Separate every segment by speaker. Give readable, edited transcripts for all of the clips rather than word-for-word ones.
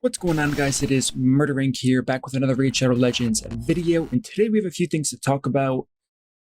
Speaker 1: What's going on, guys? It is MurderInc here, back with another Raid Shadow Legends video, and today we have a few things to talk about.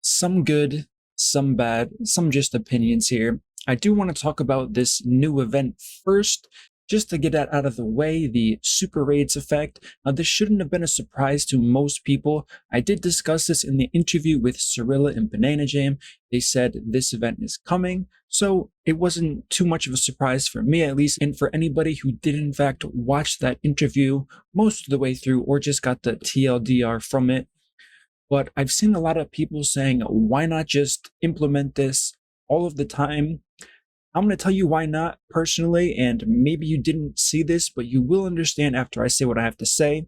Speaker 1: Some good, some bad, some just opinions here. I do want to talk about this new event first, just to get that out of the way, the Super Raids effect. Now, this shouldn't have been a surprise to most people. I did discuss this in the interview with Cirilla and Banana Jam. They said this event is coming, so it wasn't too much of a surprise for me, at least, and for anybody who did in fact watch that interview most of the way through or just got the TLDR from it. But I've seen a lot of people saying, why not just implement this all of the time? I'm going to tell you why not personally, and maybe you didn't see this, but you will understand after I say what I have to say.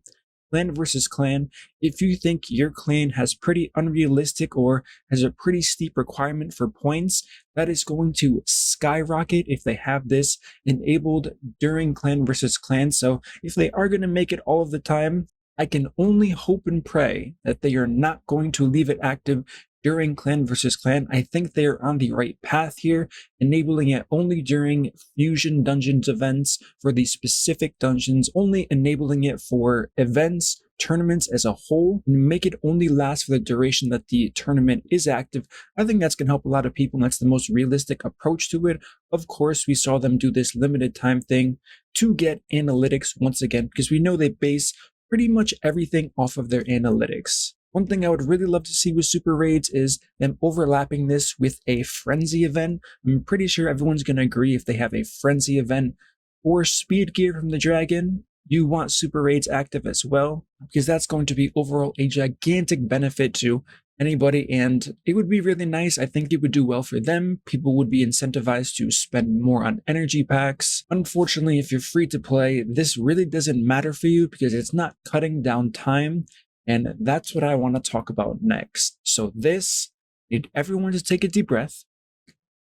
Speaker 1: Clan versus clan. If you think your clan has pretty unrealistic or has a pretty steep requirement for points, that is going to skyrocket if they have this enabled during clan versus clan. So if they are going to make it all of the time, I can only hope and pray that they are not going to leave it active during clan versus clan. I think they are on the right path here, enabling it only during fusion dungeons events for the specific dungeons, only enabling it for events, tournaments as a whole, and make it only last for the duration that the tournament is active. I think that's going to help a lot of people, and that's the most realistic approach to it. Of course, we saw them do this limited time thing to get analytics once again, because we know they base pretty much everything off of their analytics. One thing I would really love to see with Super Raids is them overlapping this with a Frenzy event. I'm pretty sure everyone's going to agree if they have a Frenzy event or Speed Gear from the Dragon, you want Super Raids active as well, because that's going to be overall a gigantic benefit to anybody, and it would be really nice. I think it would do well for them. People would be incentivized to spend more on energy packs. Unfortunately, if you're free to play, this really doesn't matter for you because it's not cutting down time. And that's what I want to talk about next. So this, need everyone to take a deep breath.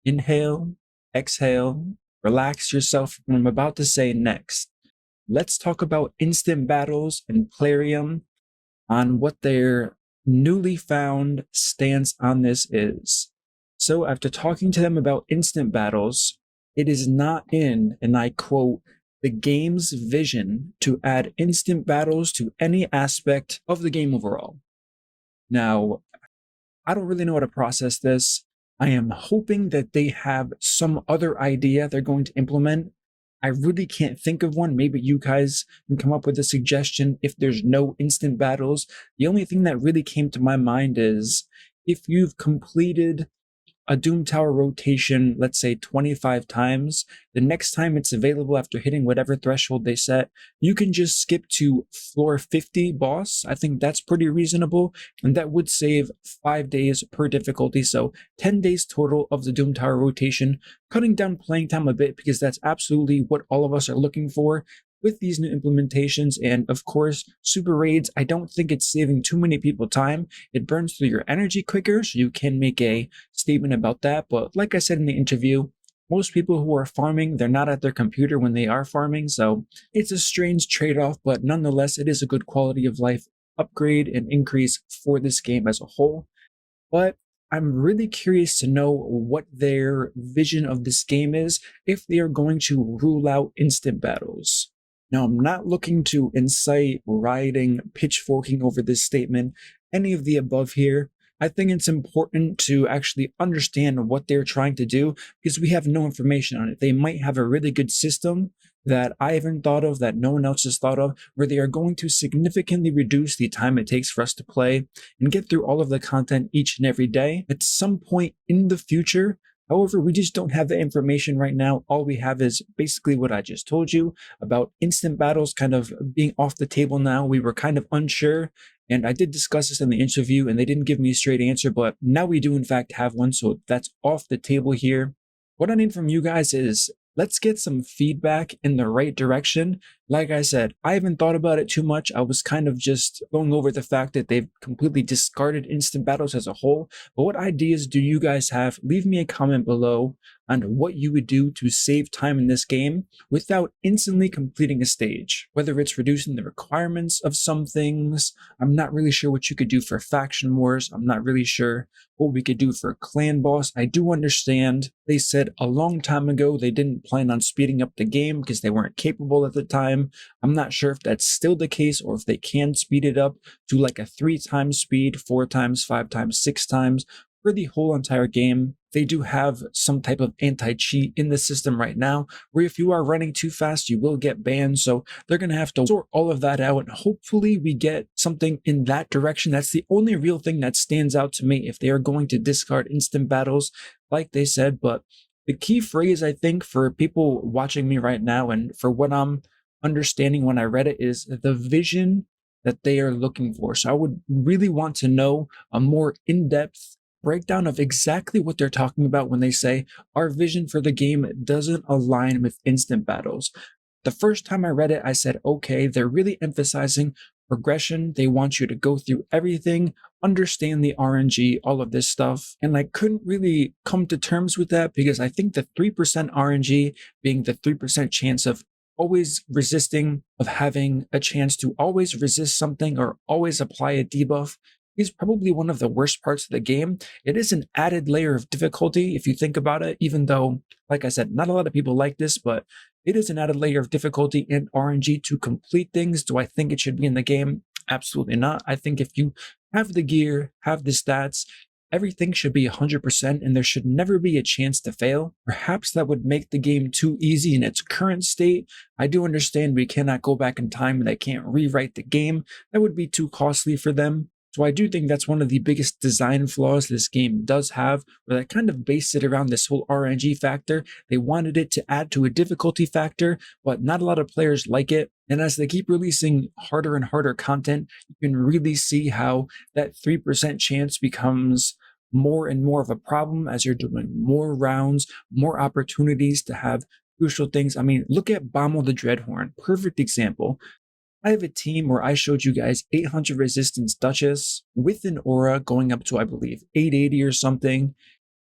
Speaker 1: Inhale, exhale, relax yourself from what I'm about to say next. Let's talk about instant battles and plarium, on what their newly found stance on this is. So after talking to them about instant battles, it is not in, and I quote, the game's vision to add instant battles to any aspect of the game overall. Now, I don't really know how to process this. I am hoping that they have some other idea they're going to implement. I really can't think of one. Maybe you guys can come up with a suggestion if there's no instant battles. The only thing that really came to my mind is if you've completed a Doom Tower rotation, let's say 25 times, the next time it's available after hitting whatever threshold they set, you can just skip to floor 50 boss. I think that's pretty reasonable, and that would save 5 days per difficulty, so 10 days total of the Doom Tower rotation, cutting down playing time a bit because that's absolutely what all of us are looking for with these new implementations. And of course, Super Raids, I don't think it's saving too many people time. It burns through your energy quicker, so you can make a statement about that. But like I said in the interview, most people who are farming, they're not at their computer when they are farming, so it's a strange trade-off, but nonetheless, it is a good quality of life upgrade and increase for this game as a whole. But I'm really curious to know what their vision of this game is, if they are going to rule out instant battles. Now, I'm not looking to incite rioting, pitchforking over this statement, any of the above here. I think it's important to actually understand what they're trying to do because we have no information on it. They might have a really good system that I haven't thought of, that no one else has thought of, where they are going to significantly reduce the time it takes for us to play and get through all of the content each and every day at some point in the future. However, we just don't have the information right now. All we have is basically what I just told you about instant battles kind of being off the table now. We were kind of unsure, and I did discuss this in the interview, and they didn't give me a straight answer, but now we do in fact have one, so that's off the table here. What I need from you guys is, let's get some feedback in the right direction. Like I said, I haven't thought about it too much. I was kind of just going over the fact that they've completely discarded instant battles as a whole. But what ideas do you guys have? Leave me a comment below on what you would do to save time in this game without instantly completing a stage. Whether it's reducing the requirements of some things, I'm not really sure what you could do for faction wars. I'm not really sure what we could do for a clan boss. I do understand they said a long time ago they didn't plan on speeding up the game because they weren't capable at the time. him. I'm not sure if that's still the case or if they can speed it up to like a 3 times speed, 4 times, 5 times, 6 times for the whole entire game. They do have some type of anti-cheat in the system right now, where if you are running too fast, you will get banned. So they're going to have to sort all of that out. And hopefully we get something in that direction. That's the only real thing that stands out to me if they are going to discard instant battles, like they said. But the key phrase, I think, for people watching me right now and for what I'm understanding when I read it is the vision that they are looking for. So I would really want to know a more in-depth breakdown of exactly what they're talking about when they say our vision for the game doesn't align with instant battles. The first time I read it, I said, okay, they're really emphasizing progression. They want you to go through everything, understand the RNG, all of this stuff. And I couldn't really come to terms with that because I think the 3% RNG being the 3% chance of always resisting, of having a chance to always resist something or always apply a debuff, is probably one of the worst parts of the game. It is an added layer of difficulty if you think about it, even though, like I said, not a lot of people like this, but it is an added layer of difficulty and RNG to complete things. Do I think it should be in the game? Absolutely not. I think if you have the gear, have the stats, everything should be 100% and there should never be a chance to fail. Perhaps that would make the game too easy in its current state. I do understand we cannot go back in time and they can't rewrite the game. That would be too costly for them. So I do think that's one of the biggest design flaws this game does have, where they kind of based it around this whole RNG factor. They wanted it to add to a difficulty factor, but not a lot of players like it. And as they keep releasing harder and harder content, you can really see how that 3% chance becomes more and more of a problem as you're doing more rounds, more opportunities to have crucial things. I mean, look at Bommel the Dreadhorn, perfect example. I have a team where I showed you guys 800 resistance Duchess with an aura going up to, I believe, 880 or something.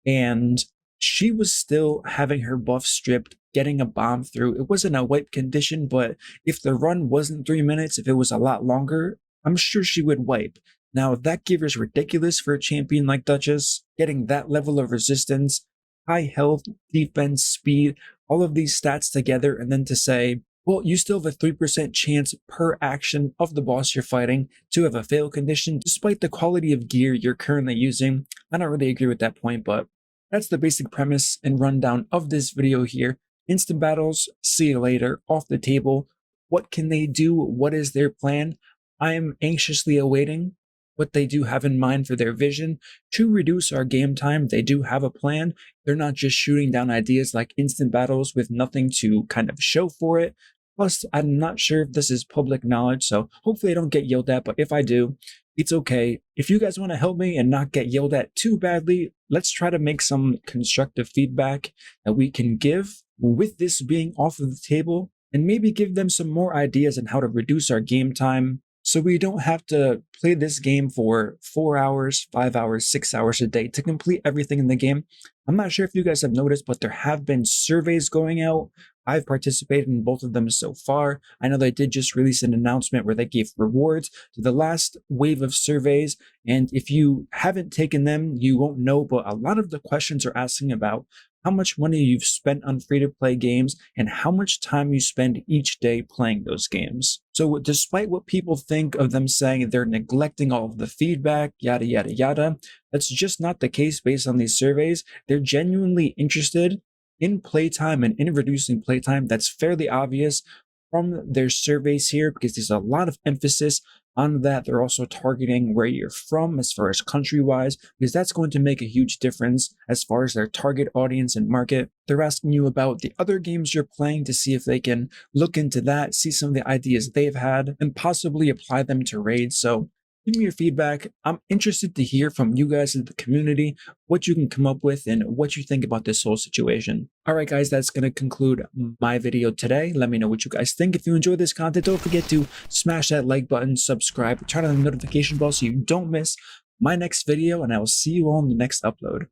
Speaker 1: And she was still having her buff stripped, getting a bomb through. It wasn't a wipe condition, but if the run wasn't 3 minutes, if it was a lot longer, I'm sure she would wipe. Now, that gear is ridiculous for a champion like Duchess. Getting that level of resistance, high health, defense, speed, all of these stats together, and then to say, well, you still have a 3% chance per action of the boss you're fighting to have a fail condition, despite the quality of gear you're currently using. I don't really agree with that point, but that's the basic premise and rundown of this video here. Instant battles, see you later, off the table. What can they do? What is their plan? I am anxiously awaiting what they do have in mind for their vision to reduce our game time. They do have a plan. They're not just shooting down ideas like instant battles with nothing to kind of show for it. Plus, I'm not sure if this is public knowledge, so hopefully I don't get yelled at, but if I do, it's okay. If you guys want to help me and not get yelled at too badly, let's try to make some constructive feedback that we can give with this being off of the table and maybe give them some more ideas on how to reduce our game time so we don't have to play this game for 4 hours, 5 hours, 6 hours a day to complete everything in the game. I'm not sure if you guys have noticed, but there have been surveys going out. I've participated in both of them so far. I know they did just release an announcement where they gave rewards to the last wave of surveys. And if you haven't taken them, you won't know, but a lot of the questions are asking about how much money you've spent on free-to-play games and how much time you spend each day playing those games. So despite what people think of them saying they're neglecting all of the feedback, yada, yada, yada, that's just not the case based on these surveys. They're genuinely interested in playtime and in reducing playtime. That's fairly obvious from their surveys here because there's a lot of emphasis on that. They're also targeting where you're from as far as country-wise, because that's going to make a huge difference as far as their target audience and market. They're asking you about the other games you're playing to see if they can look into that, see some of the ideas they've had, and possibly apply them to raids. So give me your feedback. I'm interested to hear from you guys in the community, what you can come up with and what you think about this whole situation. All right, guys, that's going to conclude my video today. Let me know what you guys think. If you enjoyed this content, don't forget to smash that like button, subscribe, turn on the notification bell so you don't miss my next video, and I will see you all in the next upload.